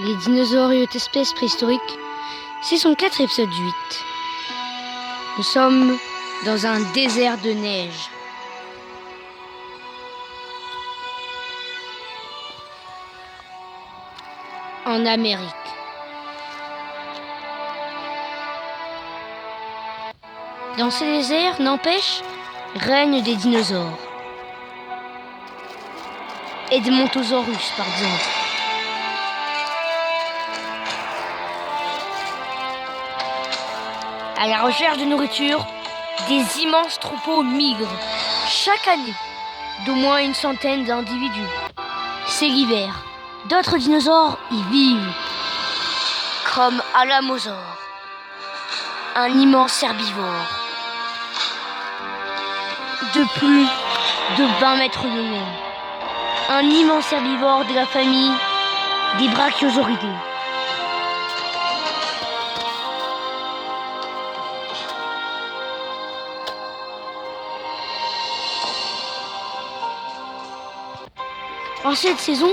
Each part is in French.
Les dinosaures et autres espèces préhistoriques, saison 4, épisode 8. Nous sommes dans un désert de neige. En Amérique. Dans ces déserts, n'empêche, règnent des dinosaures. Edmontosaurus, par exemple. À la recherche de nourriture, des immenses troupeaux migrent chaque année d'au moins une centaine d'individus. C'est l'hiver. D'autres dinosaures y vivent, comme Alamosaure, un immense herbivore de plus de 20 mètres de long. Un immense herbivore de la famille des Brachiosauridae. En cette saison,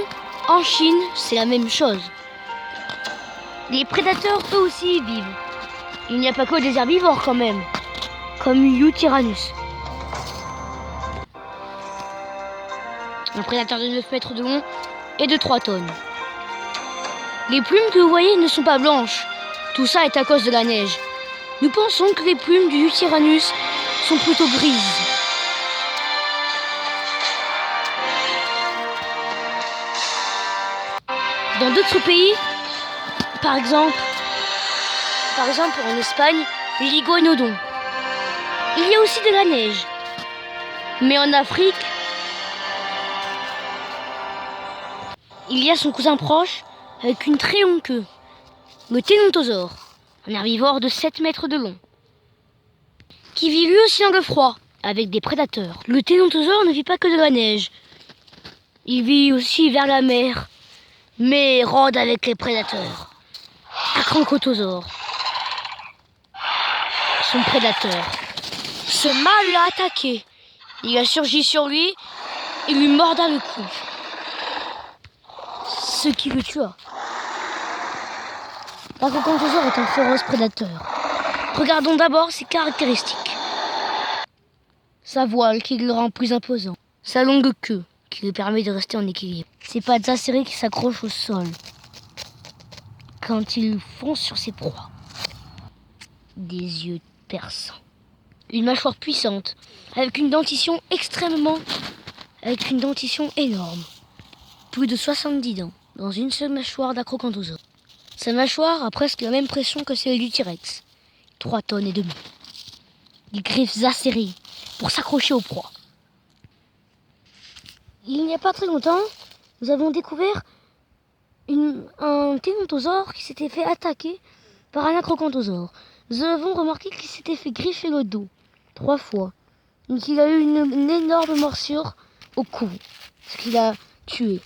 en Chine, c'est la même chose. Les prédateurs, eux aussi, y vivent. Il n'y a pas que des herbivores quand même, comme Eutyrannus. Un prédateur de 9 mètres de long et de 3 tonnes. Les plumes que vous voyez ne sont pas blanches. Tout ça est à cause de la neige. Nous pensons que les plumes du Eutyrannus sont plutôt grises. Dans d'autres pays, par exemple en Espagne, l'iguanodon. Il y a aussi de la neige. Mais en Afrique, il y a son cousin proche avec une très longue queue, le Thénontosaure, un herbivore de 7 mètres de long, qui vit lui aussi dans le froid, avec des prédateurs. Le Thénontosaure ne vit pas que de la neige. Il vit aussi vers la mer, mais rôde avec les prédateurs. Acranchotosaure, son prédateur. Ce mâle l'a attaqué. Il a surgi sur lui et lui morda le cou, ce qui le tua. L'acranchotosaure est un féroce prédateur. Regardons d'abord ses caractéristiques. Sa voile qui le rend plus imposant. Sa longue queue qui lui permet de rester en équilibre. Ses pattes acérées qui s'accrochent au sol quand il fonce sur ses proies. Des yeux perçants. Une mâchoire puissante avec une dentition énorme. Plus de 70 dents dans une seule mâchoire d'acrocanthosaure. Sa mâchoire a presque la même pression que celle du T-Rex. 3 tonnes et demie. Les griffes acérées pour s'accrocher aux proies. Il n'y a pas très longtemps, nous avons découvert un Thénontosaure qui s'était fait attaquer par un acrocanthosaure. Nous avons remarqué qu'il s'était fait griffer le dos 3 fois. Et qu'il a eu une énorme morsure au cou, ce qui l'a tué.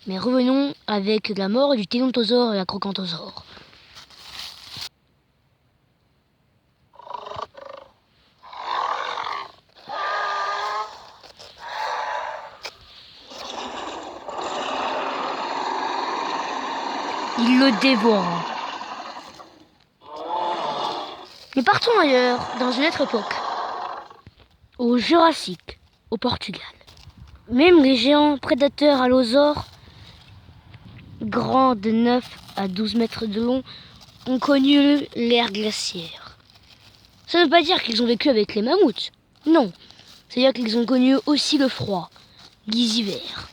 Mais revenons avec la mort du Thénontosaure et l'acrocanthosaure. Il le dévore. Mais partons ailleurs, dans une autre époque. Au Jurassique, au Portugal. Même les géants prédateurs allosaures, grands de 9 à 12 mètres de long, ont connu l'ère glaciaire. Ça ne veut pas dire qu'ils ont vécu avec les mammouths. Non, c'est-à-dire qu'ils ont connu aussi le froid, les hivers.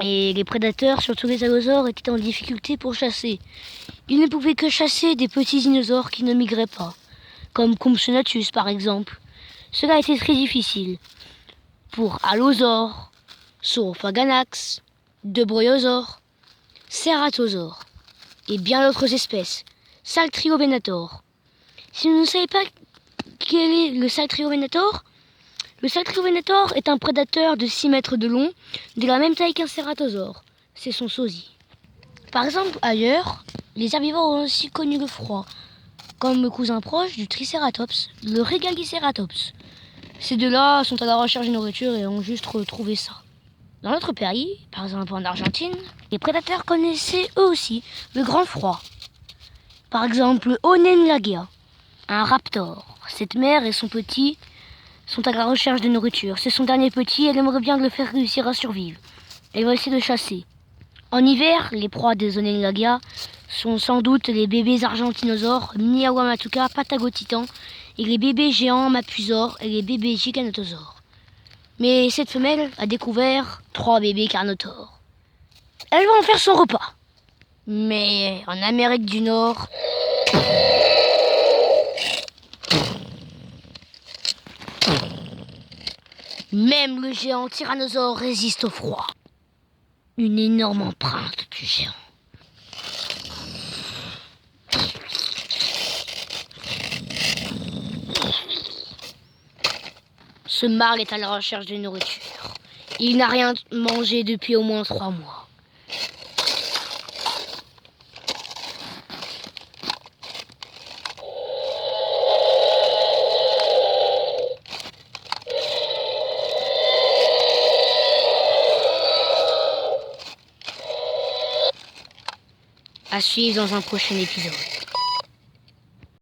Et les prédateurs, surtout les allosaures, étaient en difficulté pour chasser. Ils ne pouvaient que chasser des petits dinosaures qui ne migraient pas, comme Compsognathus par exemple. Cela a été très difficile pour Allosaure, Saurophaganax, Debroiosaure, Ceratosaure et bien d'autres espèces, Saltriovenator. Si vous ne savez pas quel est le Saltriovenator est un prédateur de 6 mètres de long, de la même taille qu'un Ceratosaure. C'est son sosie. Par exemple, ailleurs, les herbivores ont aussi connu le froid, comme le cousin proche du Triceratops, le Regaliceratops. Ces deux-là sont à la recherche de nourriture et ont juste retrouvé ça. Dans notre pays, par exemple en Argentine, les prédateurs connaissaient eux aussi le grand froid. Par exemple, Onenlagia, un raptor. Cette mère et son petit sont à la recherche de nourriture. C'est son dernier petit, elle aimerait bien le faire réussir à survivre. Elle va essayer de chasser. En hiver, les proies des Onenlagia sont sans doute les bébés argentinosaures, Miawamatuka, Patagotitan, et les bébés géants Mapusaures et les bébés giganotosaures. Mais cette femelle a découvert 3 bébés carnotaures. Elle va en faire son repas. Mais en Amérique du Nord, même le géant tyrannosaure résiste au froid. Une énorme empreinte du géant. Ce mâle est à la recherche de nourriture. Il n'a rien mangé depuis au moins 3 mois. À suivre dans un prochain épisode.